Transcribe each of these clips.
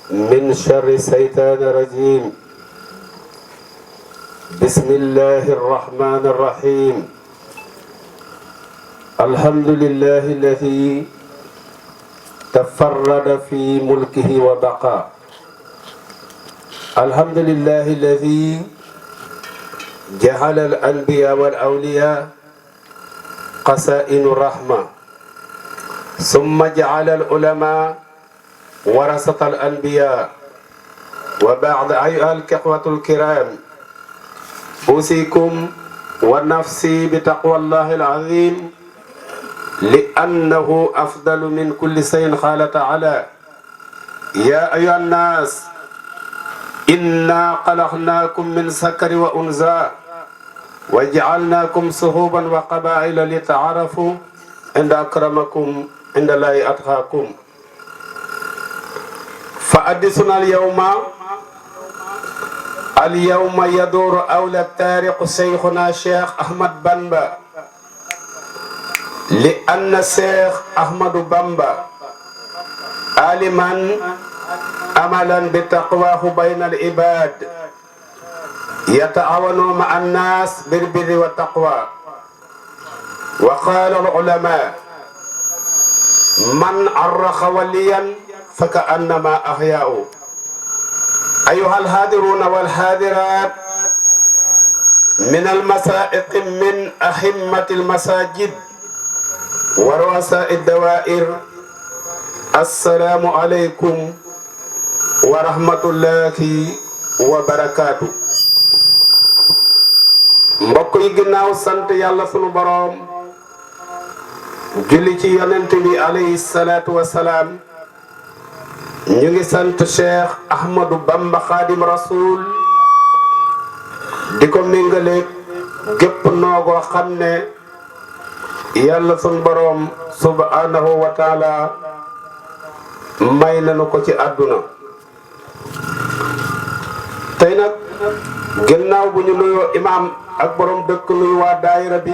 من شر الشيطان الرجيم. بسم الله الرحمن الرحيم. الحمد لله الذي تفرد في ملكه وبقى. الحمد لله الذي جعل الأنبياء والأولياء قسائن الرحمة، ثم جعل العلماء ورثة الأنبياء. وبعد أيها الإخوة الكرام، أوصيكم ونفسي بتقوى الله العظيم، لأنه أفضل من كل شيء. قال تعالى: يا أيها الناس إنا خلقناكم من ذكر وأنثى وجعلناكم شعوبا وقبائل لتعارفوا إن أكرمكم عند الله أتقاكم. فحديثنا اليوم يدور حول التاريخ شيخنا الشيخ أحمد بامبا، لأن الشيخ أحمد بامبا عالما عملا بتقواه بين العباد، يتعاون مع الناس بالبر والتقوى. وقال العلماء: من عرخ وليا فكأنما أحياه. أيها الحاضرون والحاضرات من المسائق من أئمة المساجد ورؤساء الدوائر، السلام عليكم ورحمة الله وبركاته. mbokk yi, ginnaaw sant yàlla sunu boroom, julli ci yonent bi alayhi salaatu wa salaam, ñu ngi sant Cheikh Ahmadou Bamba Khadim Rasoul, di ko méngale gépp noogoo xam ne yàlla sunu boroom subhanahu wa taala may nañu ko ci àdduna. tey nag ginnaaw bu ñu nuyoo imaam ak borom dëkk, nuyu waa daayira bi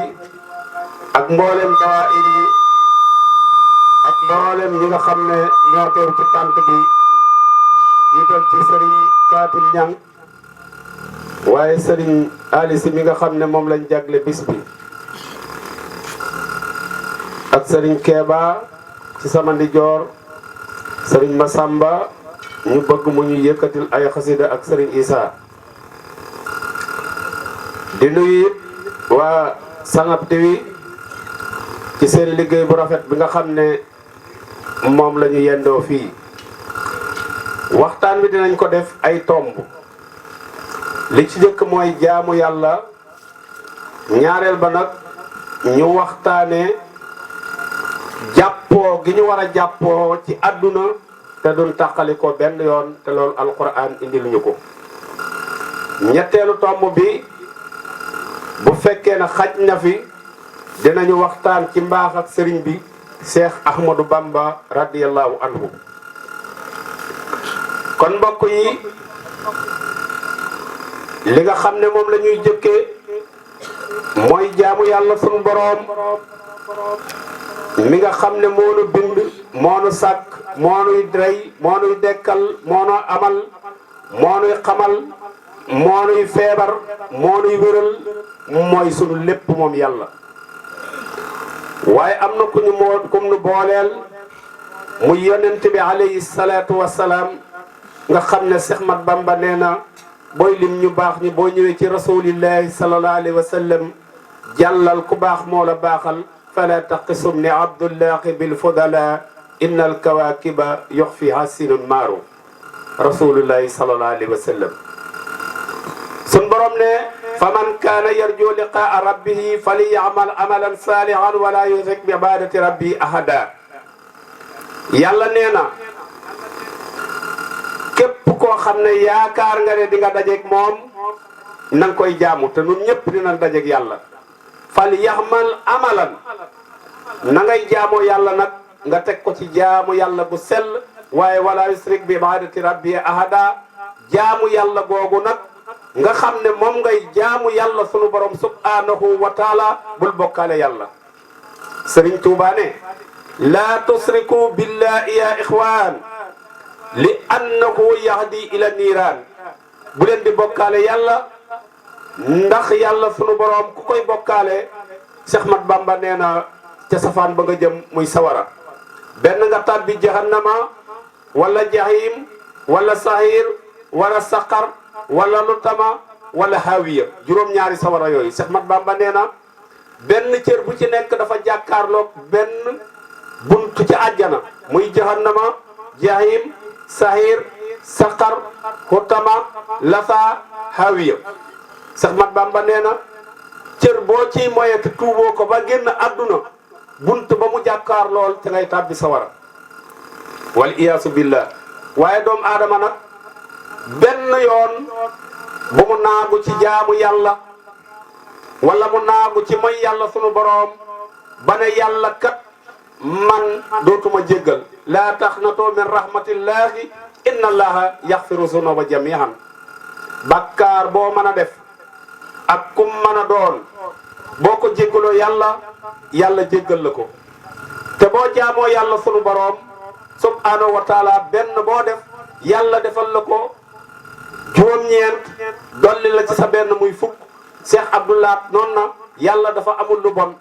ak mboolem dawaayir yi ak mboolem ñi nga xam ne ñoo teew ci tànt bi, jiital ci sëriñ Kaatil Ñang, waaye sëriñ Ali Si mi nga xam ne moom lañ jagle bis bi, ak sëriñ Keeba ci sama ndijoor, sëriñ Masamba ñu bëgg mu ñu yëkkatil ay xasida, ak sëriñ Isa. di nuyu it waa Sangap TV ci seen liggéey bu rafet bi nga xam ne moom la ñu yendoo fii. waxtaan bi dinañ ko def ay tomb. li ci jëkk mooy jaamu yàlla, ñaareel ba nag ñu waxtaane jàppoo gi ñu war a jàppoo ci àdduna te duñ tàqali ko benn yoon, te loolu alquran indi luñu ko. ñetteelu tomb bi, bu fekkee ne xaj na fi, dinañu waxtaan ci mbaax ak sëriñ bi Cheikh Ahmadou Bamba radiyallahu anhu. kon mbokk yi, li nga xam ne moom la ñuy jëkkee mooy jaamu yàlla sunu boroom mi nga xam ne moo nu bind, moo nu sàkk, moo nuy rey, moo nuy dekkal, moo nu amal, moo nuy xamal, moo nuy feebar, moo nuy wéral, mooy sunu lépp moom yàlla. waaye am na ku nu booleel muy yonent bi alayhi salaatu wassalaam, nga xam ne Cheikh Ahmad Bamba nee na booy lim ñu baax ñi, boo ñëwee ci rasulillahi sallallahu alayhi wa sallam, jàllal ku baax moo la baaxal. fala taqisum ni abdullahi bil fudala inna al kawakiba yuxfiha sinun maaru. rasulullahi sallallahu alayhi wa sallam. sun borom ne: faman kaana yarju liqaa rabbihi falyamal amalan salihan wala yushrik bi ibadati rabbi ahada. yàlla nee na képp koo xam ne yaakaar nga ne di nga dajeeg moom, na nga koy jaamu, te ñun ñëpp dinañ dajeeg yàlla. falyamal amalan, na ngay jaamoo yàlla nag nga teg ko ci jaamu yàlla bu sell, waaye wala yushrik bi ibadati rabbi ahada. jaamu yàlla googu nag nga xam ne moom ngay jaamu yàlla sunu borom subhanahu wa taala, bul bokkaale yàlla. Sëriñ Tuubaa ne: laa tusriku billahi ya ixwaan li annahu yahdi ila niiraan bu leen di bokkaale yàlla ndax yàlla sunu borom ku koy bokkaale Cheikh Mat Bamba nee na ca safaan ba nga jëm muy sawara benn nga tàbbi jahannama wala jahim wala sahir wala saqar wala lutama wala hawiya juróom-ñaari sawara yooyu Cheikh Mat Bamba nee na benn cër bu ci nekk dafa jàkkaarloog benn buntu ci àjjana muy jahannama jahim sahir saqar hutama lafa hawiya Cheikh Mat Bamba nee na cër boo ciy moyeti tuuboo ko ba génn àdduna bunt ba mu jàkkaar lool te ngay tàbbi sawara wal iyaasu billah waaye doomu aadama nag benn yoon bu mu naagu ci jaamu yàlla wala mu naagu ci moy yàlla sunu boroom ba ne yàlla kat man dootuma jéggal laa taxnatoo min rahmatillahi inna allaha yaxfiru zunuba jamihan bakkaar boo mën a def ak kum mën a doon boo ko jéggaloo yàlla yàlla jéggal la ko te boo jaamoo yàlla sunu boroom subhanahu wa taala benn boo def yàlla defal la ko juróom-ñeent dolli la ci sa benn muy fukk Cheikh Abdoulaat noonu na yàlla dafa amul lu bon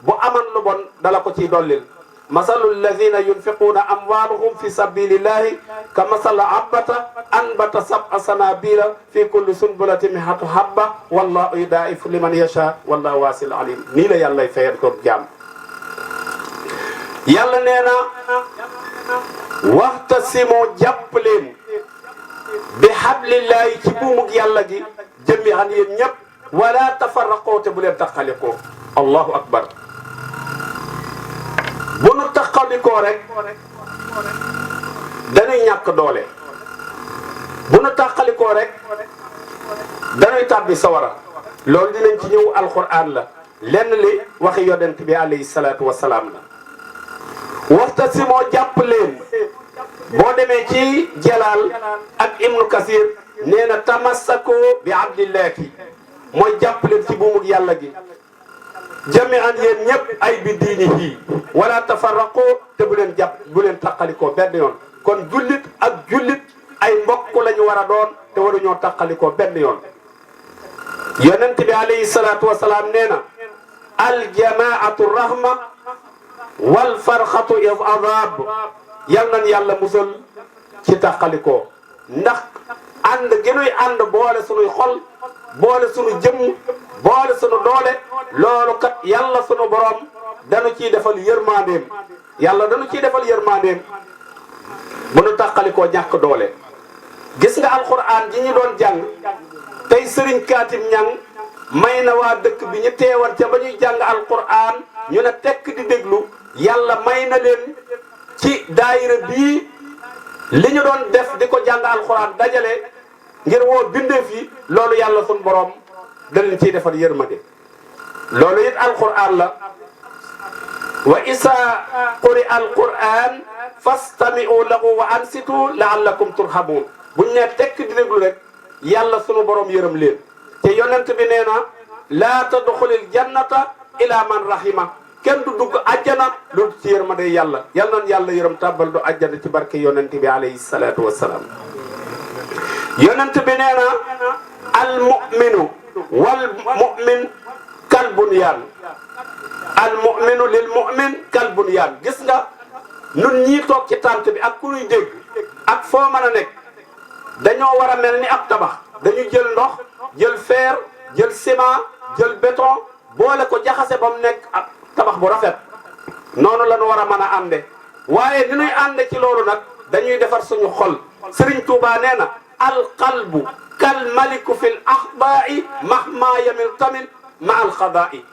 bu aman lu bon dala ko ciy dollil masalu alladina yunfiquuna amwaalahum fi sabilillahi ka masala abbata anbata sab'a sanabila fi kulli sunbulatin mi'atu habba wallahu yudaa'ifu liman yasha wallahu waasi'un alim nii la yàllay fayal ko jaam yàlla nee na waxtasimu jàpp leen bi hablillahi ci buumug yàlla gi jami'an yéen ñëpp wala tafarraqoo te bu leen taxalikoo allahu akbar bu nu taxalikoo rek dañuy ñàkk doole bu nu taxalikoo rek dañuy tàbbi sawara loolu dinañ ci ñëw alquran la lenn li waxi yonent bi alayhi salaatu wasalaam la waxta si moo jàpp leen boo demee ci jalaal ak ibnu kasir nee na tamassako bi abdillahi mooy jàpp leen ci buumug yàlla gi jami'an yéen ñëpp ay bi diinihi wala tafarraqu te bu leen jàpp bu leen taqalikoo benn yoon kon jullit ak jullit ay mbokk la ñu war a doon te waruñoo taqalikoo benn yoon yonent bi alayhi salaatu wasalaam nee na aljamaatu rahma wal farxatu azab yal nañ yàlla musal ci taqalikoo ndax ànd gi nuy ànd boole sunuy xol boole sunu jëmm boole sunu doole loolu kat yàlla sunu borom dañu ciy defal yërmandeem yàlla dañu ciy defal yërmandeem bu nu tàqalikoo ñàkk doole gis nga alquran ji ñu doon jàng tey sëriñ kaatim ñang may na waa dëkk bi ñu teewal ca ba ñuy jàng alquran ñu ne tekk di déglu yàlla may na leen ci daayira bii li ñu doon def di ko jàng alquran dajale ngir woo bindeef yi loolu yàlla sunu borom da leen ciy defal yërmande loolu it alquran la wa isa quri alquran fastami'u lahu wa ansitu la'allakum turhamun buñ ne tekk di déglu rek yàlla sunu borom yërëm leen te yonent bi nee na laa tadxulil jannata ila man rahima kenn du dugg àjjana lu ci yërmande yàlla yal na yàlla yërëm tàbbal du àjjana ci barke yonent bi alayhi salaatu wassalaam yonent bi nee na al mu'minu wal mu'min kal bunyaan al mu'minu lil mu'min kal bunyaan gis nga nun ñii toog ci tànt bi ak ku ñuy dégg ak foo mën a nekk dañoo war a mel ni ab tabax dañu jël ndox jël fer jël ciment jël béton boole ko jaxase ba mu nekk ab tabax bu rafet noonu la ñu war a mën a ànde waaye ni ñuy ànde ci loolu nag dañuy defar suñu xol Serigne Touba nee na al qalbu kal maliku fil axbaa'i mahma yamil tamit ma al xadaa'i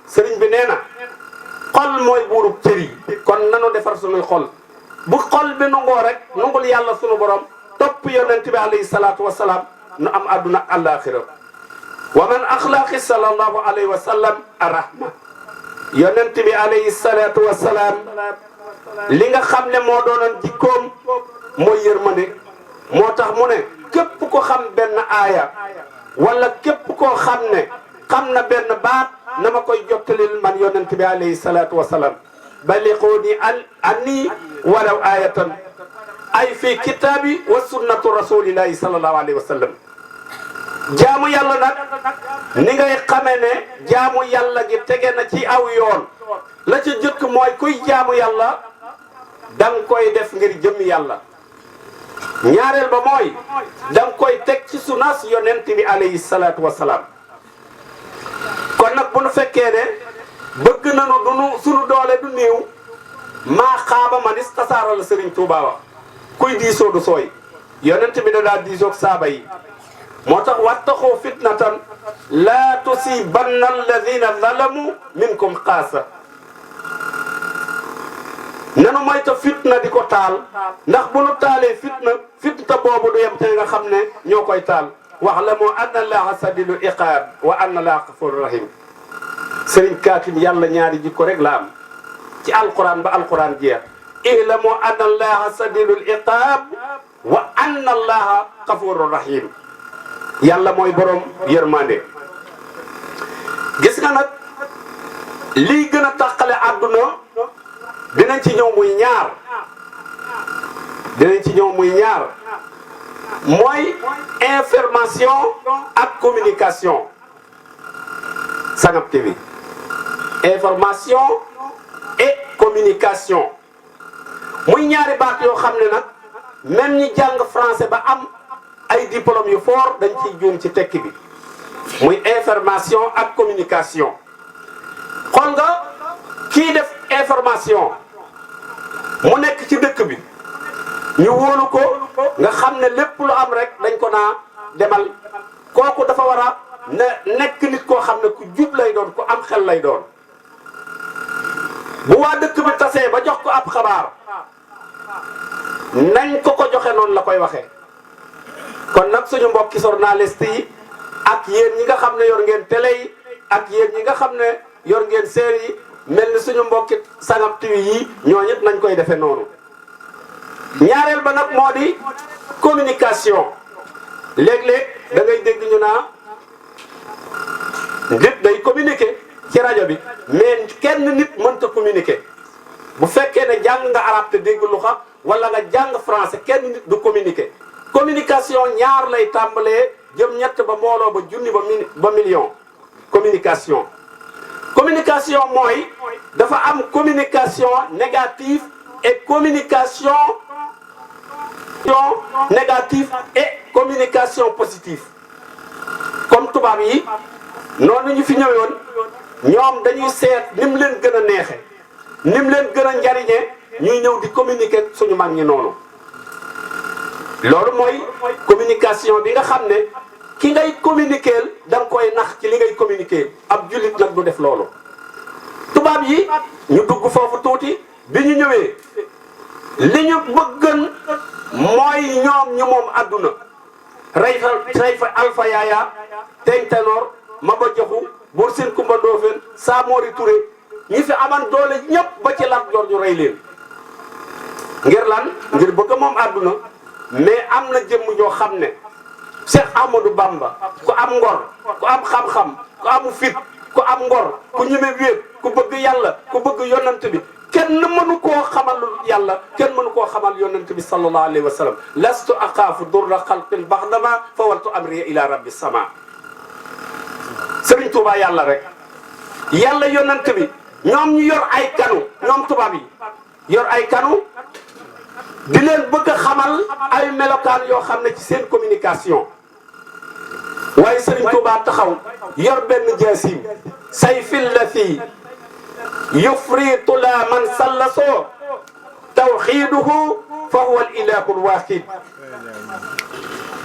Serigne bi nee na xol mooy buurub cër yi kon nanu defar suñuy xol bu xol bi nungoo rek nungul yàlla sunu borom topp yonent bi alayhi salaatu wa salaam nu am àdduna ak àllaaxira wa man axlaaqi sallallahu alayhi wa sallam arrahma yonent bi alayhi salaatu wa salaam li nga xam ne moo doonoon jikkoom mooy yërmande moo tax mu ne képp ko xam benn aaya wala képp koo xam ne xam na benn baat na ma koy jottalil man yonent bi alayhi salaatu wa salaam balliquuni anni walaw aayatan ay fi kitaabi wa sunnatu rasulillahi sallallahu alayhi wa sallam. jaamu yàlla nag ni ngay xamee ne jaamu yàlla gi tege na ci aw yoon la ca jëkk mooy kuy jaamu yàlla danga koy def ngir jëm yàlla. ñaareel ba mooy danga koy teg ci sunas yonent bi alayhi salaatu wa salaam. kon nag bu nu fekkee ne bëgg nañu dunu sunu doole du néew maa xaaba man istasaara la Serigne Touba wax kuy diisoo du sooy yonent bi da daal diisoog saaba yi. moo tax wattaqu fitnatan laa tusibanna alladina zalamu minkum xaasa. nanu moyta fitna di ko taal ndax bu nu taalee fitna boobu du yem te nga xam ne ñoo koy taal. wax la moo anna allaha sadidu iqaab wa anna allaha gafuru rahim. Sëriñ Kaatim yàlla ñaari jikko rek la am ci alquran ba alquran jeex. ilamu anna allaha sadidul iqaab wa anna allaha gafuru rahim. yàlla mooy borom yërmande. gis nga nag lii gën a tàqale àdduna dinañ ci ñëw muy ñaar. mooy information ak communication. Sangam TV information et communication muy ñaari baat yoo xam ne nag même ñi jàng français ba am ay diplôme yu fort dañ ciy juum ci tekki bi muy information ak communication. xool nga kii def information mu nekk ci dëkk bi ñu wóolu ko nga xam ne lépp lu am rek dañ ko naa demal kooku dafa war a nekk nit koo xam ne ku jub lay doon ku am xel lay doon. bu waa dëkk bi tasee ba jox ko ab xabaar nañ ko joxe noonu la koy waxee. kon nag suñu mbokki journaliste yi ak yéen ñi nga xam ne yor ngeen télé yi ak yéen ñi nga xam ne yor ngeen série yi mel ni suñu mbokki Sangam TV yi ñoo ñëpp nañ koy defee noonu. ñaareel ba nag moo di communication. léeg-léeg da ngay dégg ñu naa nit day communiquer ci rajo bi mais kenn nit mënta communiquer bu fekkee ne jàng nga arab te dégg lu xam wala nga jàng français kenn nit du communiquer. communication ñaar lay tàmbalee jëm ñett ba mbooloo ba junni ba million. communication mooy dafa am communication négative et communication négative et communication positive. comme tubaab yi noonu ñu fi ñëwoon ñoom dañuy seet ni mu leen gën a neexe ni mu leen gën a njariñe ñuy ñëw di communiquer suñu mag ñi noonu. loolu mooy communication bi nga xam ne ki ngay communiquer da nga koy nax ci li ngay communiquer ab jullit nag du def loolu. tubaab yi ñu dugg foofu tuuti bi ñu ñëwee li ñu bëggan mooy ñoom ñu moom adduna rey fa Alpha Yaya Teñ Tenoor Maba Jaxu Buur Siin Kumba Ndoofeen Samori Touré ñi fi aman doole ñëpp ba ci Lat Joor ñu rey leen ngir lan ngir bëgg moom adduna. mais am na jëmm joo xam ne Cheikh Ahmadou Bamba ku am ngor ku am xam-xam ku amu fit ku am ngor ku ñeme wéet ku bëgg yàlla ku bëgg yonant bi kenn mënu koo xamal yàlla kenn mënu koo xamal yonant bi sallallahu alayhi wa sallam. lastu axaafu durra xalqin baxdama fa waltu amri ila rabbi sama. Sëriñ Tuubaa yàlla rek yàlla yonant bi ñoom ñu yor ay kanu ñoom tubaab yi yor ay kanu di leen bëgg a xamal ay melokaan yoo xam ne ci seen communication. waaye Sëriñ Tuubaa taxaw yor benn jaasim sayfil la fii yufritu la man sallasoo tawxiiduhu fa huwa al ilahu al waaxid.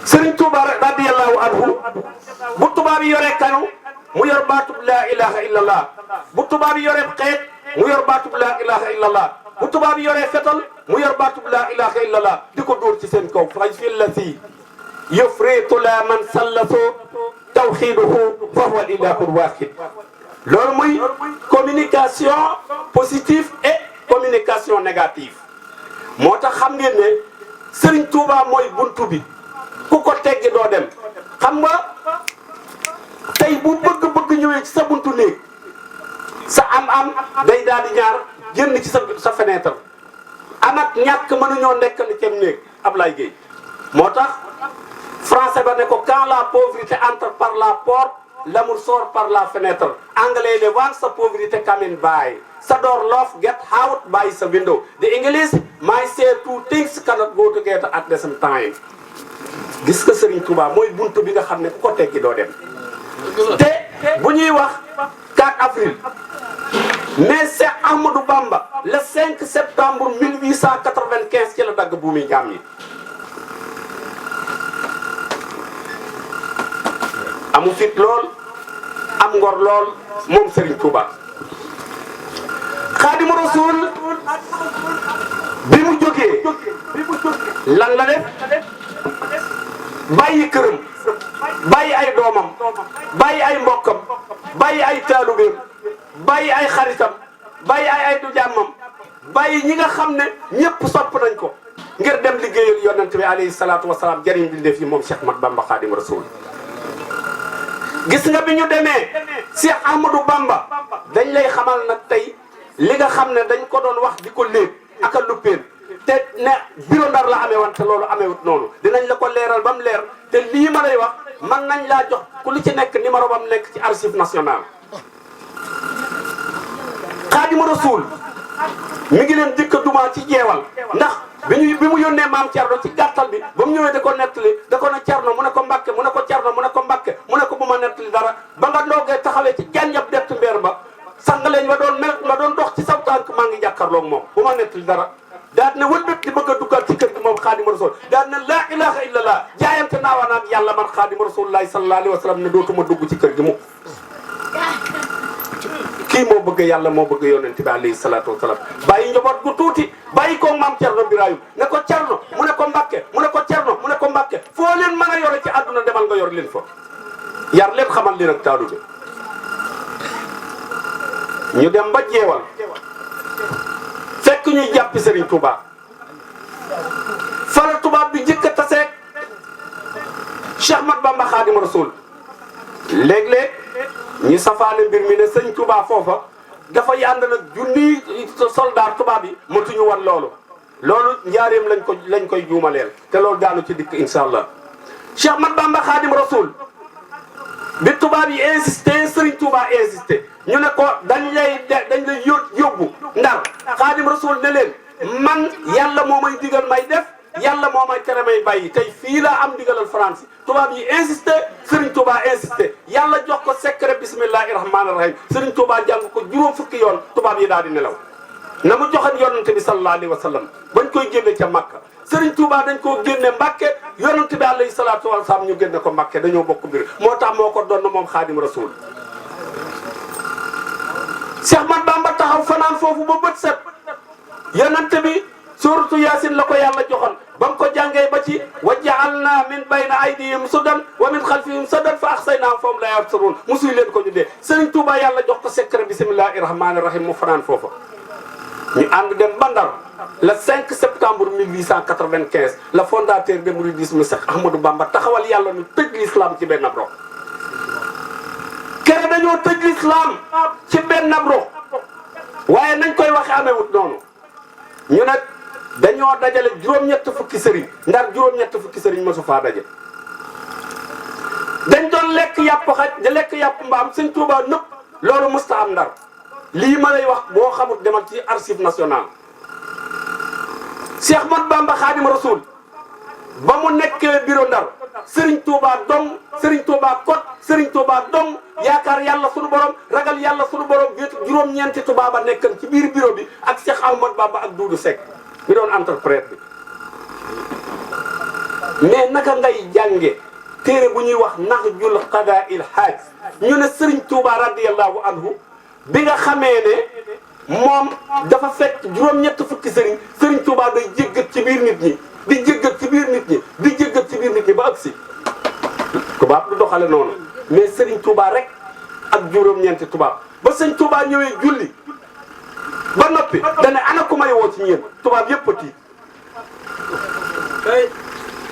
Sëriñ Tuubaa radiyallahu anhu bu tubaab yi yoree kanu mu yor baatub laa ilaha illallah bu tubaab yi yoree xeet mu yor baatub laa ilaha illallah bu tubaab yi yoree fetal mu yor baatub laa ilaha illallah di ko dóor ci seen kaw fay fi la si yufritu la man sallasoo tawxiiduhu fa huwa al ilahu al waaxid. loolu muy communication positive et communication négative. moo tax xam ngeen ne Serigne Touba mooy buntu bi ku ko teggi doo dem. xam nga tey bu bëgg ñëwee ci sa buntu néeg sa am day daal di ñaar génn ci sa fenêtre am ak ñàkk mënuñoo nekk ni cem néeg Ablaye Gueye moo tax français ba ne ko quand la pauvreté entre par la porte l'amour sort par la fenêtre anglais ne once the poverty coming by the door love get out by the window the English might say two things cannot go together at the same time. gis nga Serigne Touba mooy buntu bi nga xam ne ku ko teggi doo dem te bu ñuy wax 4 avril mais c'est Ahmadou Bamba le 5 septembre 1895 ci la dagg buumi jaam yi amu fit lool am ngor lool moom Serigne Touba Xaadimu Rasuul bi mu jógee lan la def bàyyi këram bàyyi ay doomam bàyyi ay mbokkam bàyyi ay taalubeem bàyyi ay xaritam bàyyi ay du jàmmam bàyyi ñi nga xam ne ñëpp sopp nañ ko ngir dem liggéeyal yonent bi alayhi salaatu wasalaam jëriñ bi def yi moom Cheikh Ahmad Bamba Xaadimu Rasuul gis nga bi ñu demee Cheikh Ahmadou Bamba dañ lay xamal nag tey li nga xam ne dañ ko doon wax di ko léeb ak a luppeen te ne bureau Ndar la amee woon te loolu amewut noonu dinañ la ko leeral ba mu leer te lii ma lay wax man nañ laa jox ku li ci nekk numéro ba mu nekk ci archive nationale. Xaadimu Rasuul mi ngi leen dikk duma ci jeewal ndax bi mu yónnee maam Thierno ci gàttal bi ba mu ñëwee da ko nettali da ko ne Thierno mu ne ko Mbàkke mu ne ko Thierno mu ne ko Mbàkke mu ne ko bu ma nettali dara ba nga ndoogee taxawee ci jànjab dett mbeer ba sang leen ma doon dox ci saw tànk maa ngi jàkkaarloog moom bu ma nettali dara daal ne wëlbét di bëgg a duggal ci kër gi moom Xaadimu Rasuul daal ne laa ilaha illallah jaayante naa wa naan yàlla man Xaadimu Rasuulullaahi sallallaahu alayhi wa sallam ne dootuma dugg ci kër gi mu kii moo bëgg yàlla moo bëgg yonent bi alayhi salaatu wa salaam bàyyi njaboot gu tuuti bàyyi ko maam Cerno Birahim ne ko Cerno mu ne ko Mbàkke mu ne ko Cerno mu ne ko Mbàkke foo leen mën a yore ci àdduna demal nga yor leen fa yar leen xamal leen ak taadu bi ñu dem ba jeewal fekk ñuy jàppi Serigne Touba fara tubaab bi jëkk a taseeg Cheikh Ahmad Bamba Xaadimu Rasuul léeg-léeg ñu safaane mbir mi ne sëñ Touba foofa dafa yànd nag junni soldat tubaab yi matuñu wan loolu njaareem lañ koy juumaleel te loolu daanu ci dikk incha allah Cheikh Ahmad Bamba Xaadimu Rasuul bi tubaab yi insisté Serigne Touba insisté ñu ne ko dañ lay yóbbu Ndar Xaadimu Rasuul ne leen man yàlla moo may digal may def yàlla moo may tere may bàyyi tey fii laa am digalal France tubaab yi insisté Serigne Touba insisté yàlla jox ko secret bismillahi rahmaani rahim Serigne Touba jàng ko juróom fukki yoon tubaab yi daal di nelaw na mu joxoon yonante bi sallallahu alayhi wa sallam bañ koy génne ca Makka Serigne Touba dañ koo génne Mbàkke yonante bi alayhi salaatu wa salaam ñu génne ko Mbàkke dañoo bokk mbir moo tax moo ko doon moom Xaadimu Rasuul Cheikh Ahmad Bamba taxaw fanaan foofu ba bët set yonante bi suuratu Yaasin la ko yàlla joxoon ba mu ko jàngee ba ci wa ja'alna min bayna aydihim sudan wa min xalfihim sadan fa axsaynahum fahum laa yabsaruun musuy leen ko ñu dee Serigne Touba yàlla jox ko secret bismillahi rahmaani rahim mu fanaan foofa ñu ànd dem ba Ndar le 5 septembre 1895 le fondateur de mouridisme Cheikh Ahmadou Bamba taxawal yàlla nu tëj l'islam ci benn abro kere dañoo tëj l'islam ci benn abro waaye nañ koy waxe amewut noonu ñu nag dañoo dajale juróom-ñett fukki sëriñ Ndar juróom-ñett fukki sëriñ mosu faa daje dañ doon lekk yàpp xaj di lekk yàpp mbaam Sëñ Tuuba nëpp loolu musta am Ndar lii ma lay wax boo xamut demal ci archive nationale Cheikh Ahmad Bamba Xaadimu Rasuul ba mu nekkee bureau Ndar Serigne Touba dong Serigne Touba kot Serigne Touba dong yaakaar yàlla sunu borom ragal yàlla sunu borom wéetu juróom-ñeenti tubaab a nekkan ci biir bureau bi ak Cheikh Ahmad Bamba ak Doudou Seck mi doon interprète bi mais naka ngay jànge téere bu ñuy wax Nahjul Qadaa'il Haaj ñu ne Serigne Touba radiyallahu anhu bi nga xamee ne moom dafa fekk juróom-ñett fukki Serigne Touba day jéggat ci biir nit ñi di jéggat ci biir nit ñi di jéggat ci biir nit ñi ba agsi tubaab du doxale noonu mais Serigne Touba rek ak juróom-ñeenti tubaab ba Serigne Touba ñëwee julli ba noppi dane ana ku may woo ci yéen tubaab yëpp a tiit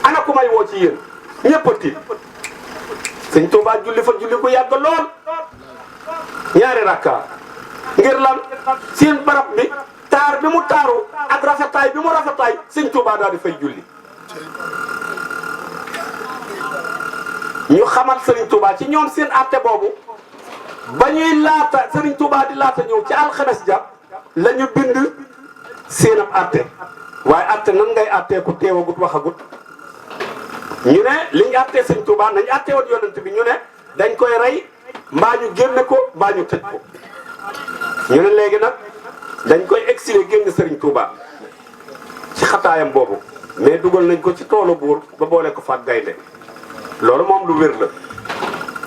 ana ku may woo ci yéen ñëpp a tiit Serigne Touba julli fa julli ko yàgg lool ñaari rakka ngir lan seen barab bi taar bi mu taaru ak rafetaay bi mu rafetaay sëñ Touba daal di fay julli. ñu xamal Serigne Touba ci ñoom seen atte boobu ba ñuy laata Serigne Touba di laata ñëw ci alxames ja la ñu bind seenam atte waaye atte nan ngay attee ku teewagut waxagut ñu ne li ñu attee Serigne Touba nañ attee woon yonent bi ñu ne dañ koy rey mbaa ñu génne ko mbaa ñu tëj ko ñu ne léegi nag dañ koy exilé génn Serigne Touba ci xataayam boobu mais dugal nañ ko ci toolu buur ba boole ko faat gaynde loolu moom lu wér la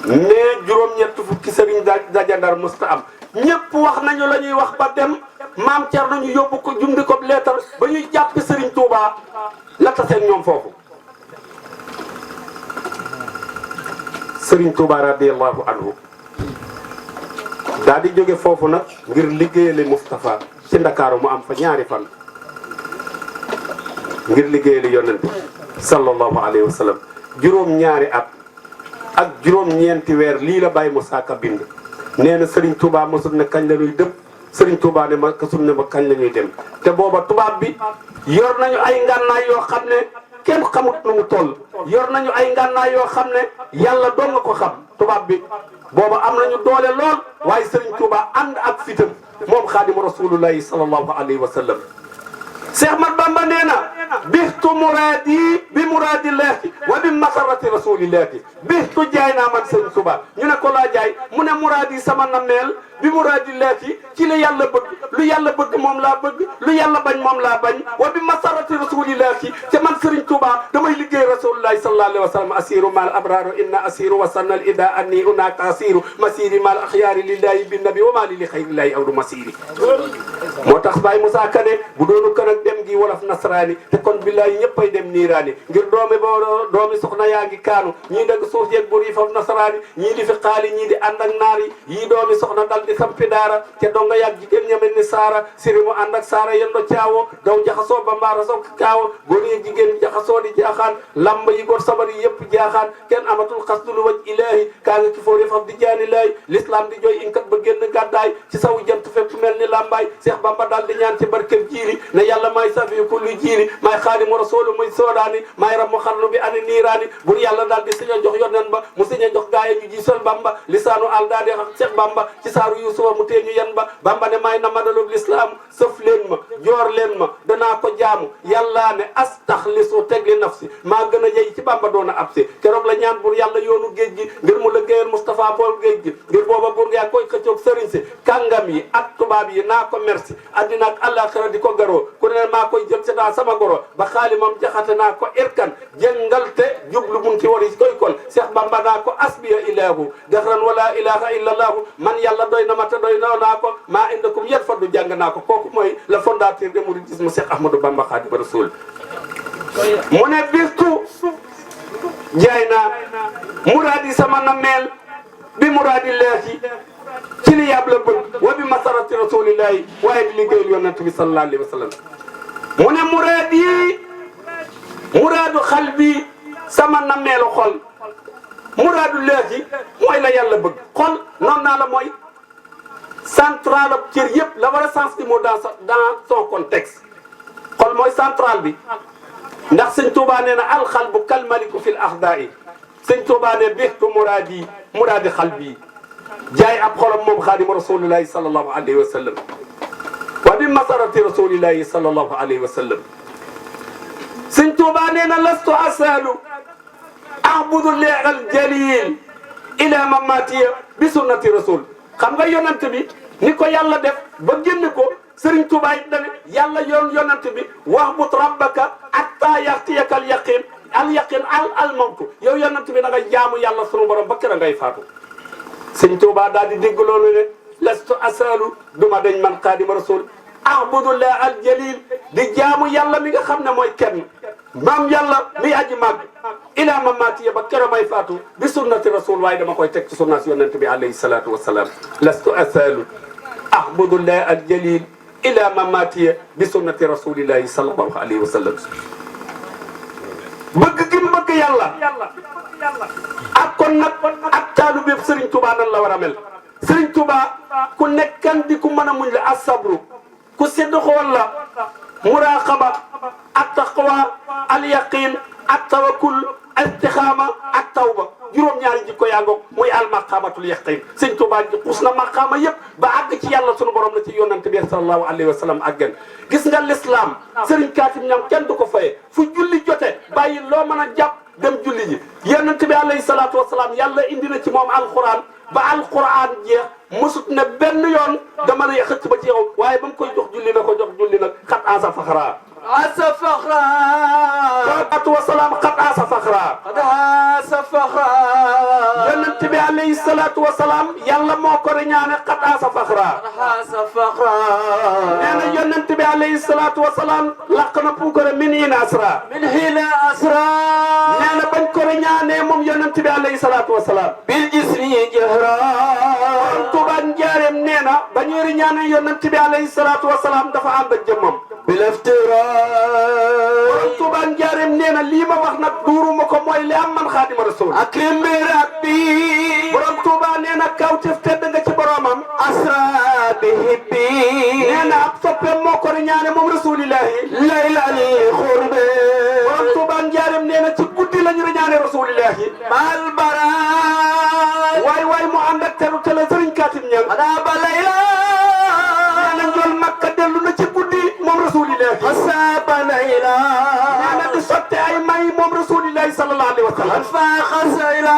mais juróom-ñett fukki sëriñ dajandar musta am ñëpp wax nañu la ñuy wax ba dem maam Thierno ñu yóbbu ko jundi ko leetar ba ñuy jàpp Serigne Touba la taseen ñoom foofu. Serigne Touba radiyallahu anhu daal di jóge foofu nag ngir liggéeyale Moustapha ci Ndakaaru mu am fa ñaari fan ngir liggéeyale yonent sallallahu alayhi wa sallam. juróom-ñaari at ak juróom-ñeenti weer lii la Baye Moussa Ka bind nee na Serigne Touba mosul ne kañ la ñuy dëpp Serigne Touba ne ma kasul ne ma kañ la ñuy dem te booba tubaab bi yor nañu ay ngànnaay yoo xam ne kenn xamut nu mu toll yor nañu ay ngànnaay yoo xam ne yàlla doon nga ko xam tubaab bi booba am nañu doole lool waaye Serigne Touba ànd ak fitam moom xaadimu rasulullahi sallallahu alayhi wa sallam. Cheikh Ahmad Bamba nee na bixtu muraadi bi muraadillahi wa bi masarati rasulillahi bixtu jaay naa man Serigne Touba ñu ne ko laa jaay mu ne muraadi sama nameel bi muraadillahi ci la yàlla bëgg lu yàlla bëgg moom laa bëgg lu yàlla bañ moom laa bañ wa bi masarati rasulillahi te man Serigne Touba damay liggéey rasulullahi sallallahu alayhi wa sallam asiru mal abraru inna asiru wa sannal ida anni unaka asiru masiri mal axyaari lillahi bin nabi wa ma li xayrillahi awdu masiri moo tax Baye Moussa Ka ne bu doonu kën ak dem gi wolof nasraani te kon billahi ñëppay dem niiraani ngir doomi soxna yaa ngi kaanu ñii dëgg suuf jeeg bur yi faf nasraani ñii di fi xaali ñii di ànd ak naar yi yii doomi soxna dal di sampi daara te donga yàgg jigéen ñamen ni saara siri mu ànd ak saara yendo caawo daw jaxasoo ba mbaara soog kaawo góor yi jigéen jaxasoo di jaaxaan lamba yi góor sabar yi yëpp jaaxaan kenn amatul xasdulu waj ilaahi kaa nga ki foori faf di jaani laay l'islam di jooy inkat ba génn gàddaay ci sawu jant fépp mel ni lambaay Cheikh Bamba daal di ñaan ci barkeb jiili ne yàlla maay safi kulli jiili maay xaadimu rasulu muy soodaani maay ram mu xarnu bi ani niiraani bur yàlla daal di siña jox yonen ba mu siña jox gaaya ñu jiisal Bamba lisaanu al daa di xam Cheikh Bamba ci saaru Yuusufa mu teeñu yan ba Bamba ne maay na madalub l'islam sëf leen ma joor leen ma danaa ko jaamu yàlla ne astaxlisu tegli nafsi maa gën a yey ci Bamba doon a absi keroog la ñaan bur yàlla yoonu géej gi ngir mu liggéeyal Moustapha bool géej gi ngir booba bur yaa koy xëccoog sëriñ si kàngam yi ak tubaab yi naa ko merci addina ak àllaaxira di ko garoo ku ne maa koy jël setaa sama goro ba xaali moom jaxate naa ko irkan jëngal te jublu mun ci war yi koy kon Cheikh Bamba naa ko asbiya ilahu dexran wala ilaha illa allahu man yàlla doy na ma te doy naa ko maa indakum yet faddu jàng naa ko kooku mooy le fondateur de mouridisme Cheikh Ahmadou Bamba Khadimu Rasul mu ne bistu jaay naa muraadi sama nameel bi muraadi leeti ci li yàlla bëgg wa bi masarati rasulillahi waaye di liggéeyal yonent bi sallallahu alayhi wa sallam mu ne muraadu xal bi sama nameelu xol muraadu leeti mooy la yàlla bëgg xol noonu naa la mooy central ab cër yëpp la war a sens du mot dans son contexte xol mooy central bi ndax sëñ Touba nee na alxalbu kalmaliku fil axdaai sëñ Touba ne bixtu muraadi xal bi jaay ab xolam moom xaadimu rasulillahi sallallahu alayhi wa sallam wa bi masarati rasulillahi sallallahu alayhi wa sallam sëñ Touba nee na lastu asalu ahbudu leexal jalil ila mamatiya bi sunnati rasul xam nga yonent bi ni ko yàlla def ba génn ko Sëriñ Touba it dane yàlla yoon yonent bi wa'bud rabbaka hatta ya'tiyaka al yaqin al mawtu yow yonent bi da nga jaamu yàlla sunu borom ba kera ngay faatu Sëriñ Touba daal di dégg loolu ne lastu asalu duma dañ man xaadima rasul ahbudullah al jalil di jaamu yàlla mi nga xam ne mooy kenn maam yàlla mi aji màgg ila mamatiya ba kera may faatu bi sunnati rasul waaye dama koy teg ci sunnas yonent bi alayhi salatu wassalam lastu asalu ahbudullah al jalil ila mamatiya bi sunnati rasulillahi sallallahu alayhi wa sallam bëgg gi mu bëgg yàlla ak kon nag ak taalu bépp Serigne Touba nan la war a mel Serigne Touba ku nekkan di ku mën a muñ la asabru ku séddu xool la muraqaba ak taqwa al yaqin ak tawakkul istixaama ak tawba juróom-ñaari jikko yaa ngoog muy al maqamatul yaqin sëñ Tuubaa ji xus na maqaama yëpp ba àgg ci yàlla sunu borom la ci yonante bi sallallahu alayhi wa sallam àggan gis nga l'islam sëriñ Kaatim ñam kenn du ko faye fu julli jote bàyyi loo mën a jàpp dem julli ji yonante bi alayhi salaatu wasalaam yàlla indi na ci moom alquran ba alquran jeex mosut ne benn yoon dama ne xëcc ba ci yow waaye ba mu koy jox julli na ko jox julli nag xat asa faxra asa faxra salaatu wasalaam xat asa faxra asa faxra yonent bi alayhi salaatu wasalaam yàlla moo ko reñaane xat asa faxra asa faxra nee na yonent bi alayhi salaatu wasalaam laq na puukare min hina asra min hina asra nee na bañ ko reñaane moom yonent bi alayhi salaatu wasalaam bil jismi jahra Tuubaa njaareem nee na ba ñuy reñaane yonent bi alayhi salaatu wasalaam dafa ànd ak jëmmam bil iftira Tuubaa njaareem nee na lii ma wax nag duuruma ko mooy li am man Xaadimu Rasuul akrim bi rabbi borom Tuubaa nee na kawteef tedd nga ci boromam asra bi hibbi nee na ab soppeem moo ko reñaane moom rasulillahi laylal xurbe borom Tuubaa njaareem nee na ci guddi lañu reñaane rasulillahi mal bara waay mu ànd ak telu tele sëriñ Kaatim Ñaŋ ana ba layla nee na njool Makka dellu na ci guddi moom rasulillahi asaba layla nee na di sotte ay may moom rasulillahi sallallahu alayhi wa sallam fa khasayla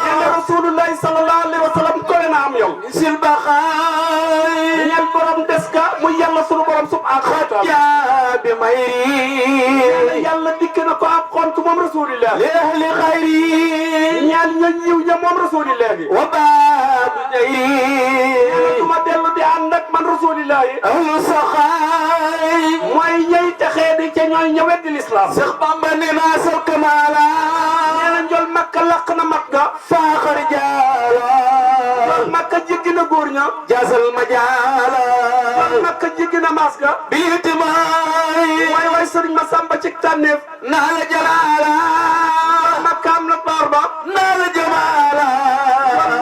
nee na rasulillahi sallallahu alayhi wa sallam koy na am yow sil baxay ñeel borom des ka muy yàlla sunu borom subhanahu wa taala ya bi mayri nee na yàlla dikk na ko ab xont moom rasulillahi li ahli khayri ñeel ña ñiw ña moom rasulillahi wa babu dayri nee na du ma dellu di ànd ak man rasulillahi ahlu saxaay mooy ñey texee di ca ñooy ñëwet di l'islam Seex Bamba ne naa sal kamaala nee na njol Makka laq na Makka faaxar jaala njol Makka jéggi na góor ña jaasal majaala njol Makka jéggi na maas ga biitimaay waay sëriñ ma samba ci tànneef naa la jalaala Makka am na taar ba naa la jamaala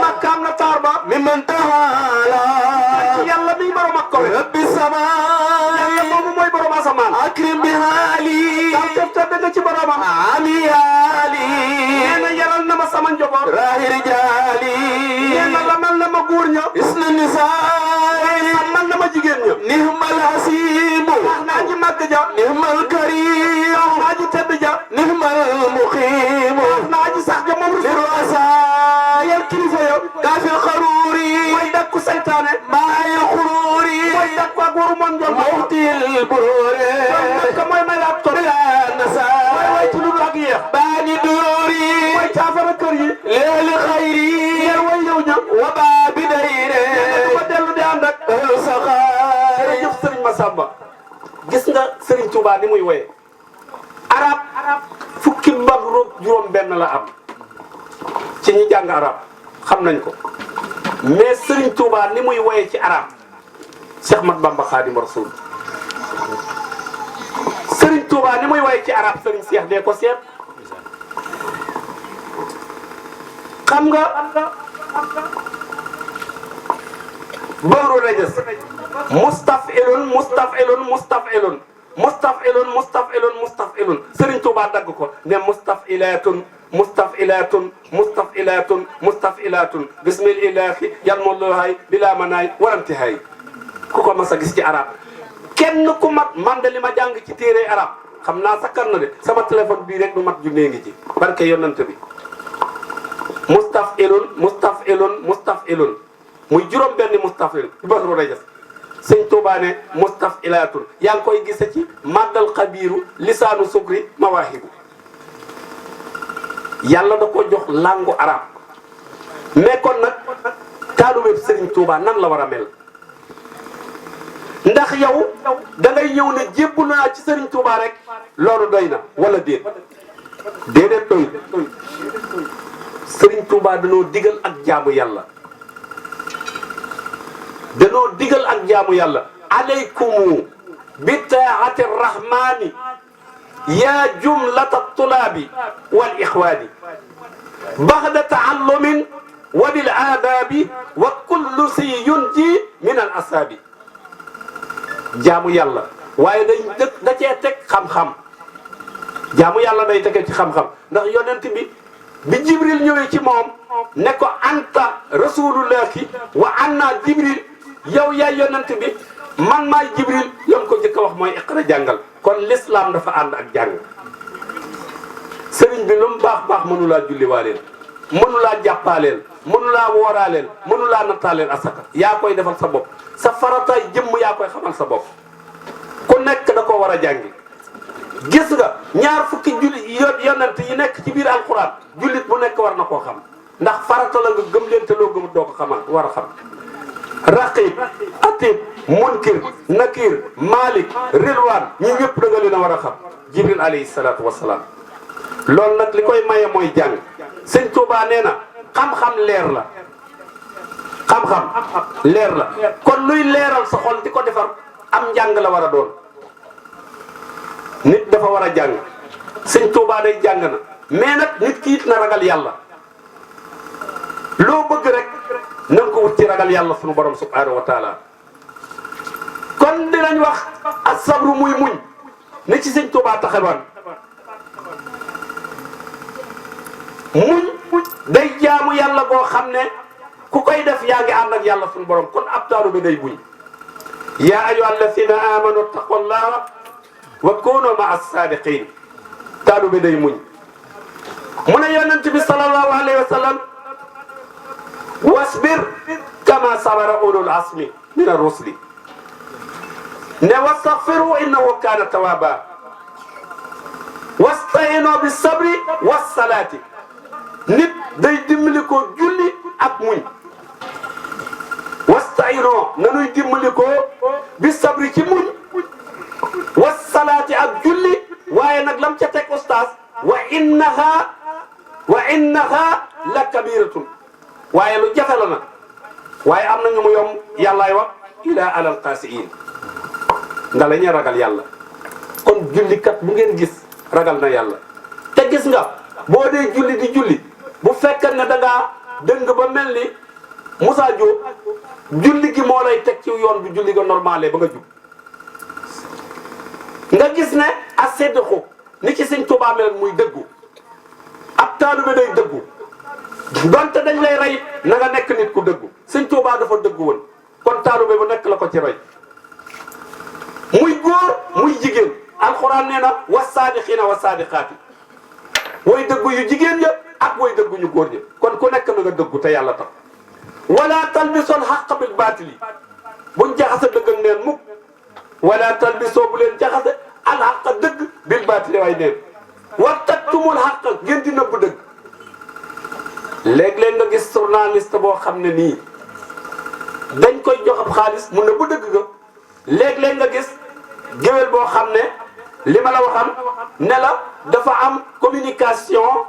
Makka am na taar ba mi man taala yàlla mi borom ak kowe rabbi samaay yàlla moomu mooy borom asamaan akrim bi haali kaw tef te dëgg ci boromam ami haali nee na yaral na ma sama njaboot rahir jaali nee na lamal na ma góor ña isna nisaay amal na ma jigéen ña nihmal hasibu wax naa ji màgg ja nihmal karim wax naa ji tedd ja nihmal muqiim wax naa ji sax ja moom lirasa yel kilifa yo kaafil xaruuri mooy dakku saytaane maayil xuruuri mooy dakku ak waru mon njol mawtil buruure Makka mooy may laab tor bila nasa way ci lu ak yéex baani duruuri mooy caafara kër yi leeli xayri yel way yow ña wa baabi dayre ma dellu di ànd ak ahlu saxaay jërëjëf sëriñ Massamba gis nga sëriñ Touba ni muy woye arab fukki mbagru juróom benn la am ci ñi jàng arab xam nañ ko mais sëriñ Touba ni muy woye ci arab Cheikh Mat Bamba Xaadimu Rasuul sëriñ Touba ni muy woye ci arab sëriñ Cheikh dee ko seet xam nga bahru rajas mustafilun mustafilun mustafilun mustafilun mustafilun mustafilun sëriñ Touba dagg ko ne mustafilatun mustafilatun mustafilatun mustafilatun bismillahi yalmuluhay bila manaay warantihay ku ko mas a gis ci arab kenn ku mat man de li ma jàng ci téere arab xam naa sakkan na de sama téléphone bii rek du mat junnee ngi ci barke yonent bi mustafilun mustafilun mustafilun muy juróom benn mustafil ci bahru rajas sëñ Touba ne mustafilatun yaa ngi koy gise ci maddal xabiiru lisaanu sukri mawaahibu yàlla da ko jox langu arab mais kon nag taalubeb sëriñ Touba nan la war a mel ndax yow da ngay ñëw ne jébbu naa ci sëriñ Touba rek loolu doy na wala déet déedéet doy sëriñ Touba danoo digal ak jaamu yàlla danoo digal ak jaamu yàlla alaykumu bi taati rahmani ya jumlata tulaabi wal ixwaani baxda taallumin wa bil aadaabi wa kullu si yunji min al asaabi jaamu yàlla waaye da cee teg xam-xam jaamu yàlla day tege ci xam-xam ndax yonent bi jibril ñëwee ci moom ne ko anta rasulullahi wa anna jibril yow yaay yonent bi man maay jibril yom ko njëkk a wax mooy iqra jàngal kon l'islam dafa ànd ak jàng sëriñ bi lu mu baax mënulaa julliwaaleel mënulaa jàppaaleel mënulaa wooraaleel mënulaa nattaaleel asaka yaa koy defal sa bopp sa farataay jëmm yaa koy xamal sa bopp ku nekk da ko war a jàngi gis nga ñaar fukki julli yonent yi nekk ci biir alquran jullit bu nekk war na koo xam ndax farata la nga gëm leen te loo gëmut doo ko xamal war a xam raqib atib munkir nakir malik rilwan ñi ñëpp da nga leen a war a xam jibril alayhi salaatu wasalaam loolu nag li koy maye mooy jàng sëñ Tuubaa nee na xam-xam leer la xam-xam leer la kon luy leeral sa xol di ko defar am njàng la war a doon nit dafa war a jàng sëñ Tuubaa day jàng na mais nag nit ki it na ragal yàlla loo bëgg rek na nga ko wut ci ragal yàlla sunu borom subhanahu wa taala kon dinañ wax as-sabru muy muñ ni ci sëñ Tuubaa taxawoon muñ day jaamu yàlla boo xam ne ku koy def yaa ngi ànd ak yàlla sunu borom kon ab taalu bi day muñ yaa ayyuha alladina amanu taqullaha wa kunu ma as-sadiqin taalu bi day muñ mu ne yonent bi sallallahu alayhi wa sallam wasbir kama sabara ulul asmi min ar-rusuli ne wastaghfiru innahu kana tawwaba wasta'inu bis sabri was salati nit day dimbali ko julli ak muñ wasta'inu nanuy dimbali ko bis sabri ci muñ was salati ak julli waaye nag lam ca teg ustaas wa innaha la kabiratun waaye lu jafe la nag waaye am na ñu mu yomb yàllaay wax ila alal qaasiin nga la ñuy ragal yàlla kon jullikat bu ngeen gis ragal na yàlla te gis nga boo dee julli di julli bu fekkee ne da ngaa dëng ba mel ni Moussa Diop julli gi moo lay teg ci yoon bi julli ga normalé ba nga jub nga gis ne as-sidqu ni ci Sëñ Tuubaa mel muy dëggu ab taalibe day dëggu donte dañ lay rey na nga nekk nit ku dëggu Sëñ Tuubaa dafa dëggu woon kon taalibe bu nekk la ko ci roy muy góor muy jigéen alxuraan nee na was-saadiqiina was-saadiqaati way dëggu yu jigéen ña ak way dëggu ñu góor ña kon ku nekk na nga dëggu te yàlla tax wala talbisul haqqa bil baatili buñ jaxase dëgg ak neen mukk wala talbisoo bu leen jaxase al haqqa dëgg bil baatili way neen wa taktumul haqqa ngeen di nëbb dëgg léeg-léeg nga gis journaliste boo xam ne nii dañ koy jox ab xaalis mu nëbb dëgg ga léeg-léeg nga gis géwél boo xam ne li ma la waxam ne la dafa am communication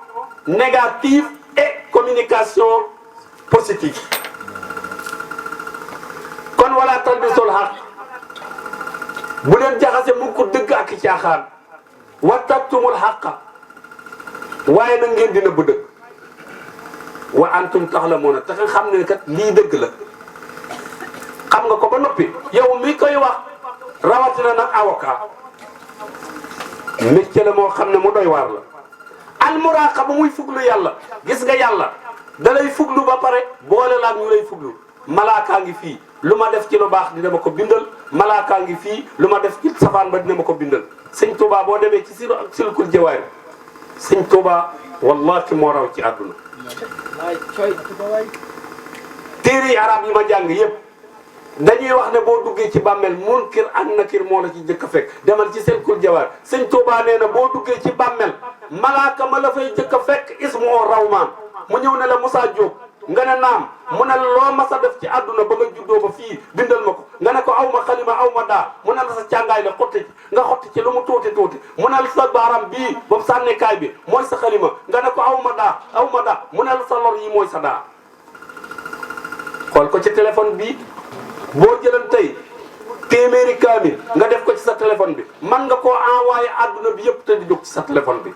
négative et communication positive kon wala talbisul haqq bu leen jaxase mu ko dëgg ak i caaxaan wa taktumul haqqa waaye nag ngeen dina bu dëgg wa antum taxlamuuna te nga xam ne kat lii dëgg la xam nga ko ba noppi yow mi koy wax rawatina nag avocat métier la moo xam ne mu doy waar la al muraqaba muy fuglu yàlla gis nga yàlla da lay fuglu ba pare boole la ak ñu lay fuglu malaakaa ngi fii lu ma def ci lu baax dina ma ko bindal malaakaa ngi fii lu ma def ci safaan ba dina ma ko bindal sëñ Touba boo demee ci silkul jawaahir sëñ Touba wallahi moo raw ci àdduna téere yi arab yi ma jàng yépp dañuy wax ne boo duggee ci bàmmeel munkir ak nakir moo la ci jëkk a fekk demal ci silkul jawaahir sëñ Touba nee na boo duggee ci bàmmeel malaaka ma la fay jëkk a fekk ismu rawmaan mu ñëw ne la Moussa Diop nga ne naam mu ne loo mas a def ci àdduna ba nga juddoo ba fii bindal ma ko nga ne ko aw ma xalima aw ma daa mu ne la sa càngaay la xotti ci nga xotti ci lu mu tuuti tuuti mu ne la sa baaram bii boobu sànnekaay bi mooy sa xalima nga ne ko aw ma daa mu ne la sa lor yi mooy sa daa xool ko ci téléphone bii boo jëlan tey téeméeri kaamil nga def ko ci sa téléphone bi man nga koo envoyé àdduna bi yëpp te di jóg ci sa téléphone bi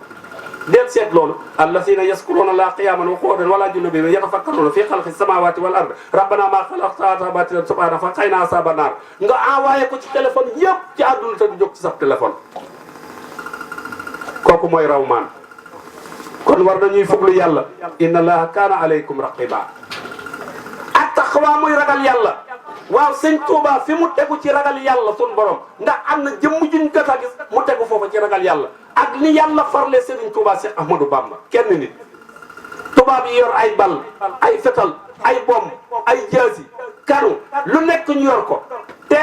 del seet loolu allazina yaskuruna llaha qiyaman wa qu'udan wa ala junubihim yatafakkaruna fi xalqi samawati wal ard rabbana ma xalaqta hadha batilan subhanaka fa qina azaban nar nga envoyé ko ci téléphone yëpp ci àdduna te du jóg ci sa téléphone kooku mooy rawmaan kon war nañuy fuglu yàlla inna allaha kaana alaykum raqiba ak taqwa muy ragal yàlla waaw sëñ Touba fi mu tegu ci ragal yàlla sun borom ndax am na jëmm juñ kat a gis mu tegu foofa ci ragal yàlla ak ni yàlla farle Serigne Touba Cheikh Ahmadou Bamba kenn nit tubaab yi yor ay bal ay fetal ay bomb ay jaasi kanu lu nekk ñu yor ko te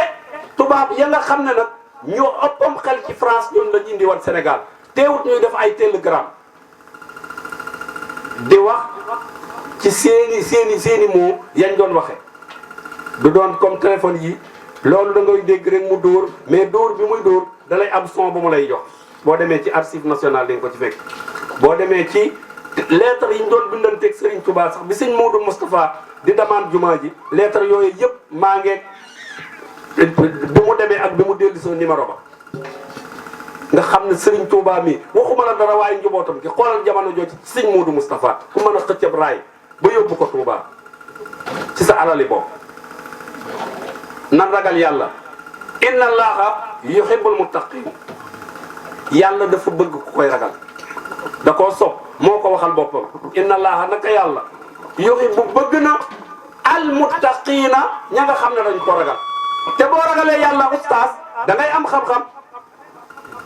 tubaab ya nga xam ne nag ñoo ëppam xel ci France ñun la ñu indi woon Sénégal teewut ñuy def ay télégramme di wax ci seeni moo yañ doon waxe du doon comme téléphone yi loolu da ngay dégg rek mu dóor mais dóor bi muy dóor da lay am son bu mu lay jox boo demee ci archive nationale dañ ko ci fekk boo demee ci lettre yi ñu doon bindanteeg Serigne Touba sax bi sëñ Maodo Moustapha di demande jumaa ji lettre yooyu yëpp maa ngeeg bi mu demee ak bi mu dellu sa numéro ba nga xam ne Serigne Touba mi waxuma la dara waaye njabootam gi xoolal jamono jooju ci sëñ Maodo Moustapha ku mën a xëccab raay ba yóbbu ko Touba ci sa alali bopp nan ragal yàlla inna allaha yuhibbul muttaqin yàlla dafa bëgg ku koy ragal da koo sopp moo ko waxal boppam inna allaha naka yàlla yuhibbu bëgg na al muttaqina ña nga xam ne dañ ko ragal te boo ragalee yàlla ustaas da ngay am xam-xam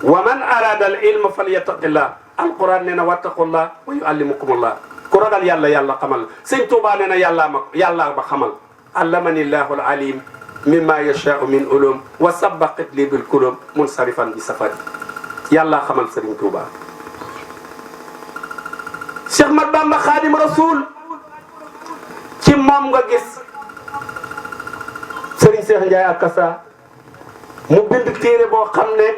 wa man arada al ilma falyattaqillah alquran nee na wattaqullah wa yuallimukumullah ku ragal yàlla yàlla xamal sëñ Tuubaa nee na yàlla ba xamal allamani llahu al alim mimma yashaau min ulum wa sabaqit li bil kulum munsarifan bi safari yàlla xamal Serigne Touba Cheikh Mat Bamba Khadim Rasoul ci moom nga gis Serigne Cheikh Ndiaye Akassa mu bind téere boo xam ne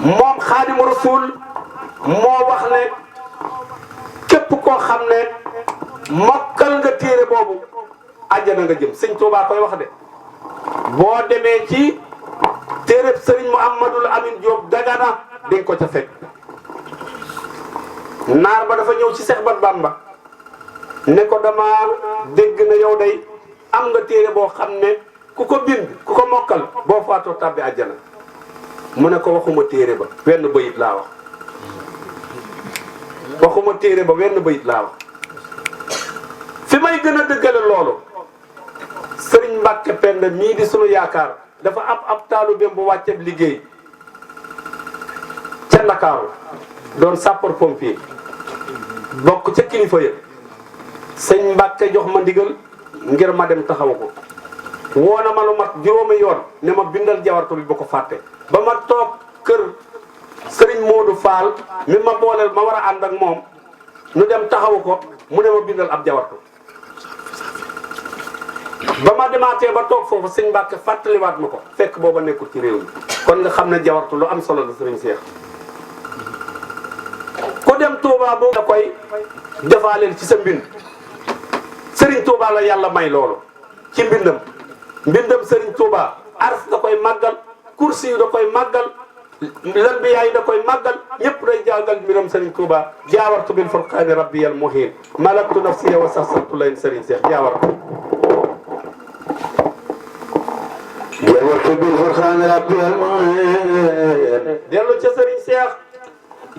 moom Khadim Rasoul moo wax ne képp koo xam ne mokkal nga téere boobu àjjana nga jëm sëñ Touba koy wax de boo demee ci téereb Serigne Mouhamadul Amin Diop Dagana di nga ko ca fekk naar ba dafa ñëw ci Cheikh Mat Bamba ne ko dama dégg na yow day am nga téere boo xam ne ku ko bind ku ko mokkal boo faatoo tàbbi àjjana mu ne ko waxuma téere ba wenn bayit laa wax waxuma téere ba wenn bayit laa wax fi may gën a dëggale loolu Sëriñ Mbàkke Penda mii di sunu yaakaar dafa ab taalibeem bu wàcceeb liggéey ca Ndakaaru doon sapeur pompier bokk ca kilifa ya sëñ Mbàkke jox ma ndigal ngir ma dem taxaw ko woona ma lu mat juróomi yoon ne ma bindal jawartu bi ba ko fàtte ba ma toog kër Sëriñ Modou Fall mi ma booleel ma war a ànd ak moom nu dem taxaw ko mu ne ma bindal ab jawartu ba ma demaatee ba toog foofu sëñ Mbàkke fàttaliwaat ma ko fekk booba nekkul ci réew mi kon nga xam ne jawartu lu am solo la sëriñ Seex ku dem Touba boo da koy defaaleel ci sa mbind sëriñ Touba la yàlla may loolu ci mbindam sëriñ Touba ars da koy màggal kursi yu da koy màggal lan bi yaay da koy màggal ñëpp day jàngal mbiram sëriñ Touba jaawartu bil furqaani rabbiyal muhin malaktu nafsiya wa saxsatu layn sëriñ Seex jaawartu جاورت بالفرقان ربي المعين dellu ca Serigne Cheikh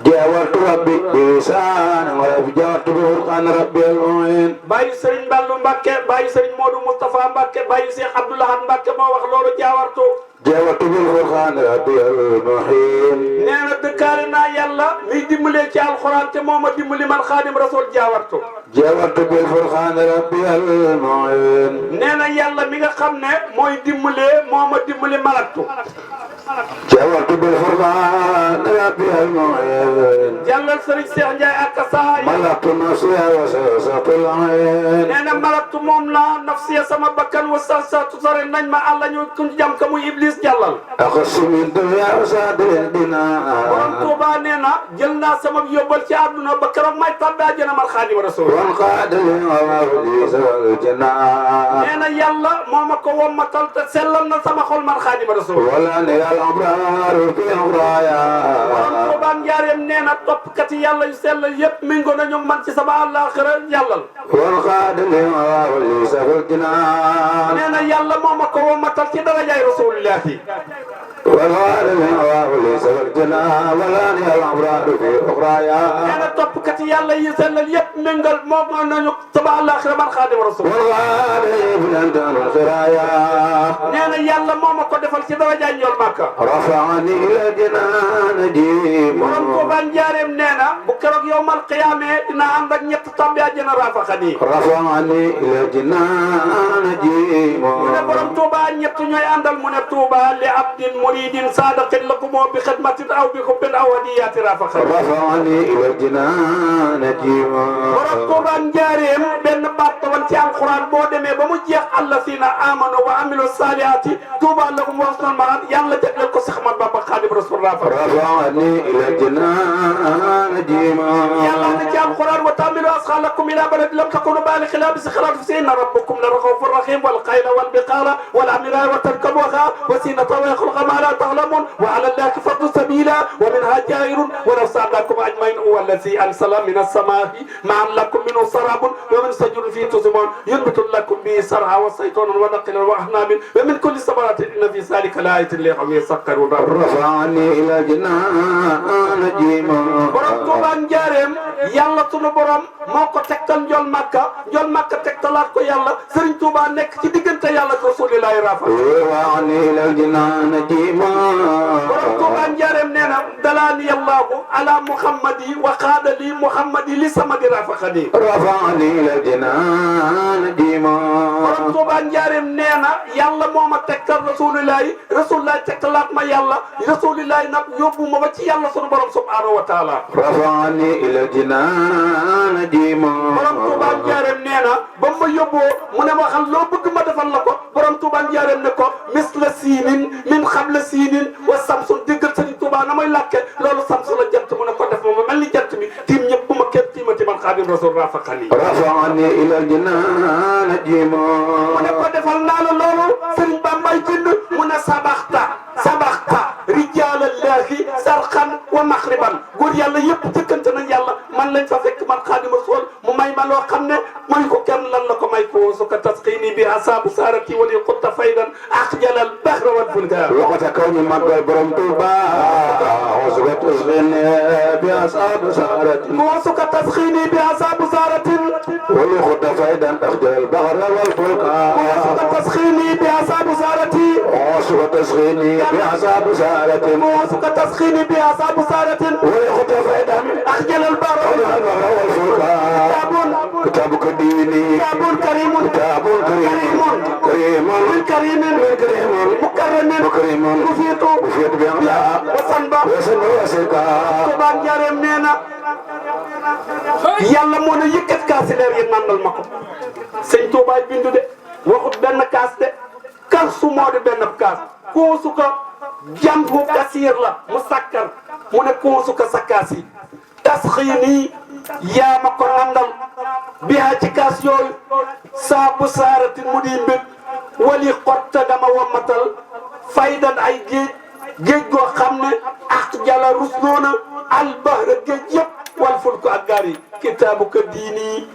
جاورت ربي بلسان ورب جاورت بالفرقان ربي المعين bàyyi Serigne Ballu Mbacke bàyyi Serigne Modou Moustapha Mbacke bàyyi Cheikh Abdoulahad Mbacke moo wax loolu jaawartu جاورت بالفرقان ربي المعين nee na dëkkaale naa yàlla miy dimbalee ci alxuraan te moo ma dimbali man Xaadim Rasul jaawartu جاورت بالفرقان ربي المعين nee na yàlla mi nga xam ne mooy dimbalee moo ma dimbali malaktu جاورت بالفرقان ربي المعين jàll ñaanal Serigne Cheikh Ndiaye ak Kasaay. ملكت نفسي وسوسة العين. nee na malaktu moom la nafsiya sama bakkan wa sa sore nañ ma àlla ñu kuñ jam ka muy Iblis jàllal. أخص من دنيا وسادر الدنيا. borom Tuuba nee na jël naa sama yóbbal ci àdduna ba keroog may tàbbi àjjana man Xaadimu Rasuul. وانقاد لي ومولي سوى الجنان. nee na yàlla moo ma ko wommatal te sellal na sama xol man Xaadimu Rasuul. ولا نرى الأبرار في أخرايا. borom Tuuba njaareem nee na toppkat yi yàlla yu sell yëpp méngoo nañu man ci sama àllaaxira yàllal. وانقاد لي ومولي سوى الجنان. nee na yàlla moo ma ko wommatal ci darajaay Rasuulullaahi. وانقاد لي ومولي سوى الجنان. ولا نرى الأبرار في أخرايا. nee na toppkat yi yàlla yi sellal yëpp méngal moom nañu sama àllaaxira man Xaadimu Rasuul. وانقاد لي بلندن الخرايا. nee na yàlla moo ma ko defal ci darajaay ñool Màkka. رفعني إلى جنان جيم. borom Tuuba njaareem nee na bu keroog yowmal qiyaame dina ànd ak ñett tabbi àjjana raafaxani. رفعني إلى جنان جيم. mu ne borom Tuuba ñett ñooy àndal mu ne Tuuba li abdin muridin saadaqin lakumoo bi xidmatin aw bi xubbin aw hadiyaati raafaxani. رفعني إلى جنان جيم. borom Tuuba njaareem benn baat woon ci alquran boo demee ba mu jeex allazina amanu wa amilu saalihaati Tuuba lahum wa husnul maab yàlla jagleel ko Seex Ahmadu Bamba Xaadimu Rasuul raafaxani. رفعني إلى جنان جيم. yàlla na ci alquran wa tamilu asxaalakum ila balad lam takunu baalighi laa bisixraat fa inna rabbakum la raxuufun raxiim wal xayla wal biqaala wal amiraa wa tarkabuha wa zinata wa yaxluqa maa laa ta'lamuun wa ala llaahi fadlu sabiila wa minhaa jaa'irun wa law sa'alakum ajma'iin huwa allazii anzala mina samaa'i maa'an lakum minhu sharaabun wa min shajarin fiihi tuzhamuun yunbitu lakum bihi zar'an wa zaytuunan wa nakhlan wa a'naaban wa min kulli samaraatin inna fii zaalika laayatin liqawmin yatafakkaruun. رفعني إلى جنان جيم. borom Tuuba njaareem yàlla sunu borom moo ko tegtal Njool Makka tegtalaat ko yàlla Serigne Touba nekk ci diggante yàlla ak Rasuulillaahi raafa. رفعني إلى جنان جيم. borom Tuuba njaareem nee na dalaani Allaahu ala Muhammadi wa qaadali Muhammadi li samadi raafaxani. رفعني إلى جنان جيم. borom Tuuba njaareem nee na yàlla moo ma tegtal Rasuulillaahi tegtalaat ma yàlla Rasuulillaahi nag yóbbu ma ba ci yàlla sunu borom subhaanahu wa taala. رفعني إلى جنان جيم. borom Tuuba njaareem nee na ba ma yóbboo mu ne ma xam loo bëgg ma defal la ko borom Tuuba njaareem ne ko misla siinin min xabla siinin wa samsun déggal Sëriñ Tuuba na may làkke loolu samsu la jant mu ne ko def ma ma mel ni jant bi tiim ñëpp bu ma kenn tiimati man Xaadimu Rasuul raafaxani. رفعني إلى جنان جيم. mu ne ko defal naa la loolu Sëriñ Bambay bind mu ne sabaxta rijaalallaahi sarxan wa maxriban góor yàlla yëpp jëkkante nañ yàlla man lañ fa fekk man Xaadimu Rasuul mu may ma loo xam ne muy ko kenn lan la ko may ko su ko tasqiini bi asaabu saarati wali xutta faydan axjalal bahra wal fulka. وقت كوني مقبل برم توبا وسقط تسخيني بأصحاب سارتي. su ko tasqiini bi asaabu saaratin. ولي خط فايدا أخجل البحر والفلكا. su ko tasqiini bi asaabu saarati. وسقط تسخيني بأصحاب سارتي. su ko tasqiini bi asaabu saaratin. ولي خط فايدا أخجل البحر والفلكا. كتابك ديني. كتاب كريم. كتاب كريم. كريم. من كريم. كريم. مكرم. مكرم. مفيد. مفيد بأملا. وسنبا. وسنبا وسنكا. Tuuba njaareem nee na yàlla moo ne yëkkat kaasi leer yi nandal ma ko sëñ Tuuba bindu de waxut benn kaas de karsu moo di benn kaas koosu ko jambu kasiir la mu sakkar mu ne koosu ko sa kaas yi tasxiini yaa ma ko nandal biha ci kaas yooyu saabu saarati mu di mbir wali xotta dama wammatal faydan ay géej goo xam ne ak jala rus noona albahra géej yëpp wal fulku ak gaar yi kitaabuka diini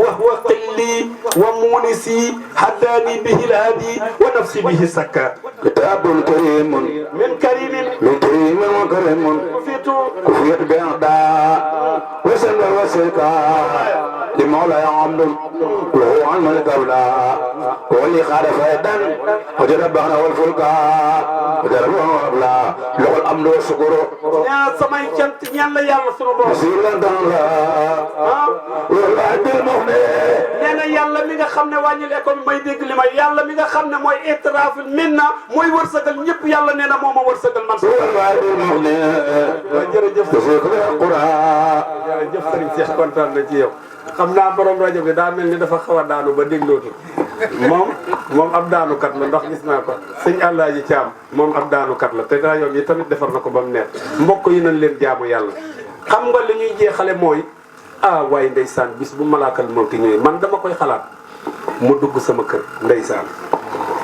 wa huwa qilli wa munisi haddaani bihi lhaadi wa nafsi bihi sakka. كتاب كريم. من كريم. من كريم وكريم. كفيت. كفيت بأعداء وسن وسكا لمولاي عبد وهو عن ملك أولاء ولي خالف فيدا وجرب بغنا والفلكا وجرب أبلا له الأمن والشكر. يا سماي كنت يلا يلا سنو بو. سيلا دانا والوعد المغني. nee na yàlla mi nga xam ne wàññil école may dégg li may yàlla mi nga xam ne mooy itraaf minna mooy wërsëgal ñëpp yàlla nee na moo ma wërsëgal man. والوعد المغني. jërëjëf. وسيكون القرى jërëjëf Serigne Cheikh kontaan na ci yow xam naa borom rajo bi daa mel ni dafa xaw a daanu ba déglootu moom ab daanukat la ndax gis naa ko sëñ Àllaaji Caam moom ab daanukat la te rajo bi tamit defar na ko ba mu neex mbokk yi nañ leen jaamu yàlla xam nga li ñuy jeexale mooy waaye ndeysaan bis bu malaakal mawti ñëwee man dama koy xalaat mu dugg sama kër ndeysaan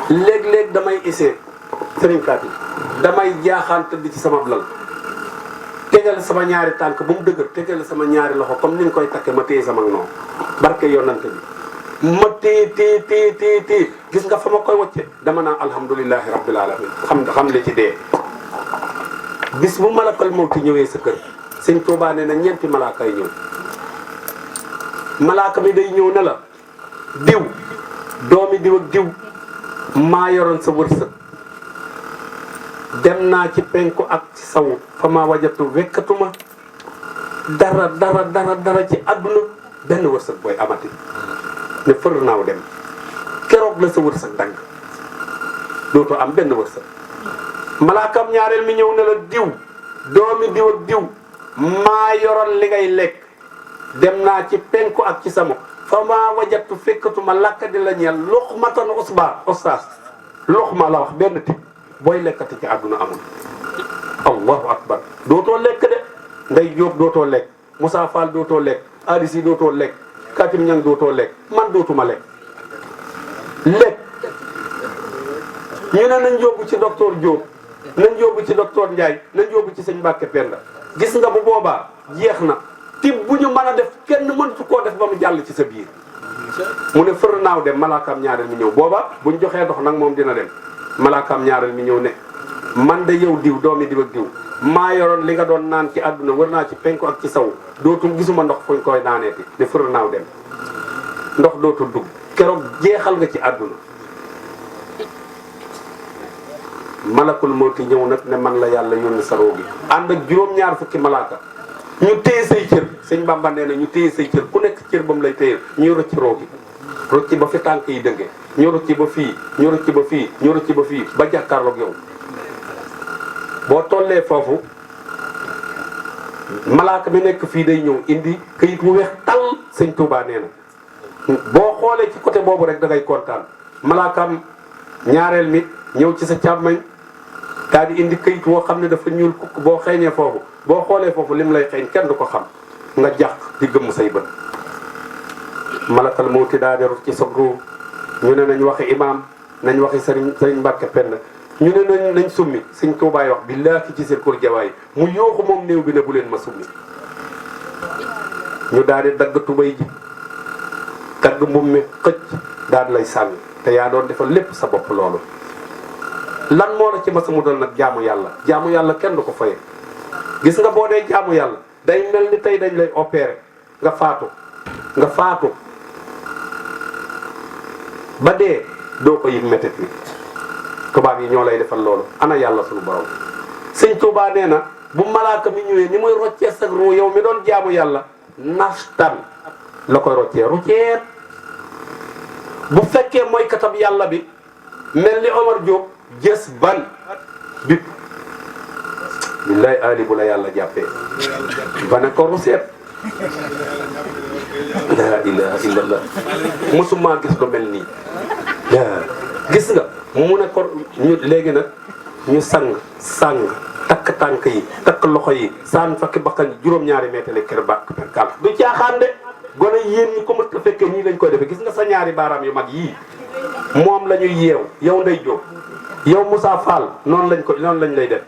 léeg-léeg damay essayé Serigne Faty damay jaaxaan tëdd ci sama lal tegal sama ñaari tànk bu mu dëgër tegal sama ñaari loxo comme ni nga koy takke ma téye sama noonu barke yonante bi ma téye gis nga fa ma koy wacce dama naan alhamdulilahi rabbil alamin xam le ci dee bis bu malakal mawti ñëwee sa kër sëñ Tuubaa nee na ñeenti malaaka yi ñëw malaaka mi day ñëw ne la diw doomi diw ak diw maa yoroon sa wërsëg dem naa ci penku ak ci sawu fa maa wajatu wekkatuma dara ci àdduna benn wërsëg booy amati ne fër naaw dem keroog la sa wërsëg dagg dootoo am benn wërsëg malaakam ñaareel mi ñëw ne la diw doomi diw ak diw maa yoroon li ngay lekk dem naa ci penku ak ci sama fa maa wajatu fekkatuma lakka di la ñeel luqmatan ustaas luqma la wax benn tib booy lekkati ci àdduna amul allahu akbar dootoo lekk de Ndey Jóob dootoo lekk Moussa Fall dootoo lekk Adisi dootoo lekk Katim Ñang dootoo lekk man dootuma lekk ñu ne nañ yóbbu ci docteur Diop nañ yóbbu ci docteur Ndiaye nañ yóbbu ci sëñ Mbàkke Penda gis nga bu boobaa jeex na tib bu ñu mën a def kenn mëntu koo def ba mu jàll ci sa biir mu ne fër naaw dem malaakaam ñaareel mi ñëw booba buñ joxee dox nag moom dina dem malaakaam ñaareel mi ñëw ne man de yow diw doomi diw ak diw maa yoroon li nga doon naan ci àdduna wër naa ci penku ak ci saw dootul gisuma ndox fuñ koy naaneeti ne fër naaw dem ndox dootul dugg keroog jeexal nga ci àdduna malakul mawti ñëw nag ne man la yàlla yónni sa roo gi ànd ak juróom-ñaar fukki malaaka ñu téye say cër sëñ Bamba nee na ñu téye say cër ku nekk cër ba mu lay téye ñuy rëcc roo gi rëcc ba fi tànk yi dënge ñu rëcc ba fii ñu rëcc ba fii ñu rëcc ba fii ba jàkkaarloog yow boo tollee foofu malaaka mi nekk fii day ñëw indi këyit wu weex tal sëñ Touba nee na boo xoolee ci côté boobu rek da ngay kontaan malaakam ñaareel mi ñëw ci sa càmmañ daal di indi këyit woo xam ne dafa ñuul kukk boo xeeñee foofu boo xoolee foofu lim lay xeeñ kenn du ko xam nga jàq di gëmm say bët malakal mawti daa di rut ci sa ruu ñu ne nañ waxi imaam nañ waxi sëriñ Mbàkke Penda ñu ne nañ summi sëñ Tuubaay wax billaahi ci sirkul jawaay mu yooxu moom néew bi ne bu leen ma summi ñu daal di dagg tubay ji dagg mbubb mi xëcc daal di lay sànni te yaa doon defal lépp sa bopp loolu lan moo la ci masa mu dal nag jaamu yàlla kenn du ko faye gis nga boo dee jaamu yàlla day mel ni tey dañ lay opéré nga faatu ba dee doo ko yëg métit bi tubaab yi ñoo lay defal loolu ana yàlla suñu borom sëñ Tuubaa nee na bu malaaka mi ñëwee ni muy roccee sag ruu yow mi doon jaamu yàlla nastan la koy roccee rucceet bu fekkee mooy katab yàlla bi mel ni Omar Diop jës ban bip billaay ali bu la yàlla jàppee ba ne ko ruseet la ilaha illallah musuma gis lu mel nii gis nga mu ne ko ñu léegi nag ñu sang takk tànk yi takk loxo yi saan fakki bakkan juróom-ñaari meetale kër ba kal du caaxaan de gone yéen ñi ko mën a fekkee nii lañ koy defee gis nga sa ñaari baaraam yu mag yii moom la ñuy yeew yow Ndey Jóob yow Moussa Fall noonu lañ lay def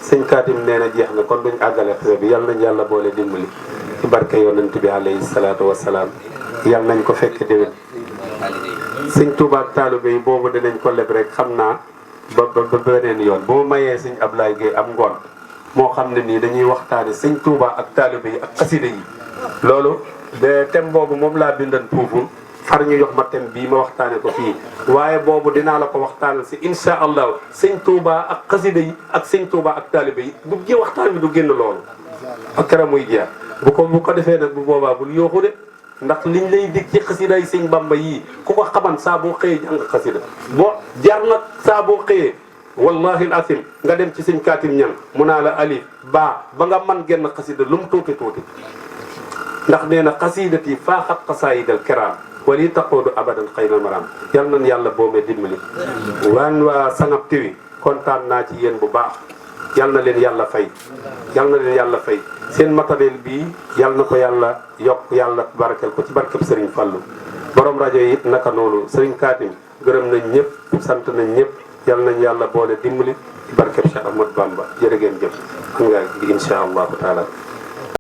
sëñ Katim nee na jeex na kon duñ àggale xese bi yal nañ yàlla boole dimbali ci barke yonent bi alayhi salaatu wasalaam yal nañ ko fekke déwén sëñ Touba ak taalibe yi boobu dinañ ko leb rek xam naa ba beneen yoon bu ma mayee sëñ Ablaye Gueye am ngoon moo xam ne nii dañuy waxtaane sëñ Touba ak taalibe yi ak xasida yi loolu de thème boobu moom laa bindan foofu far ñu jox ma thème bii ma waxtaane ko fii waaye boobu dinaa la ko waxtaanal si insha allah sëñ Touba ak xasida yi ak sëñ Touba ak taalibe yi bu ji waxtaan bi du génn loolu ak keroog muy jeex bu ko defee nag bu boobaa bul yooxu de ndax liñ lay dig ci xasida yi sëñ Bamba yii ku ko xaman saa boo xëyee jàng xasida boo jar nag saa boo xëyee wallahi al asim nga dem ci sëñ Kaatim Ñang mu naa la alif ba nga man genn xasida lu mu tuuti tuuti ndax nee na xasidati faaxat xasaayidal kiraam wali taqoodu abadan xaynal maraam yal nañ yàlla boomee dimbali waan waa Sangap TV kontaan naa ci yéen bu baax yal na leen yàlla fay yal na leen yàlla fay seen matériel bii yal na ko yàlla yokk yàlla barkeel ko ci barkeb Serigne Fallou borom rajo yi it naka noonu Serigne Kaatim gërëm nañ ñëpp sant nañ ñëpp yal nañ yàlla boole dimbali ci barkeb Cheikh Ahmadou Bamba jërë ngeen jëf an ngaa gi insha allahu taala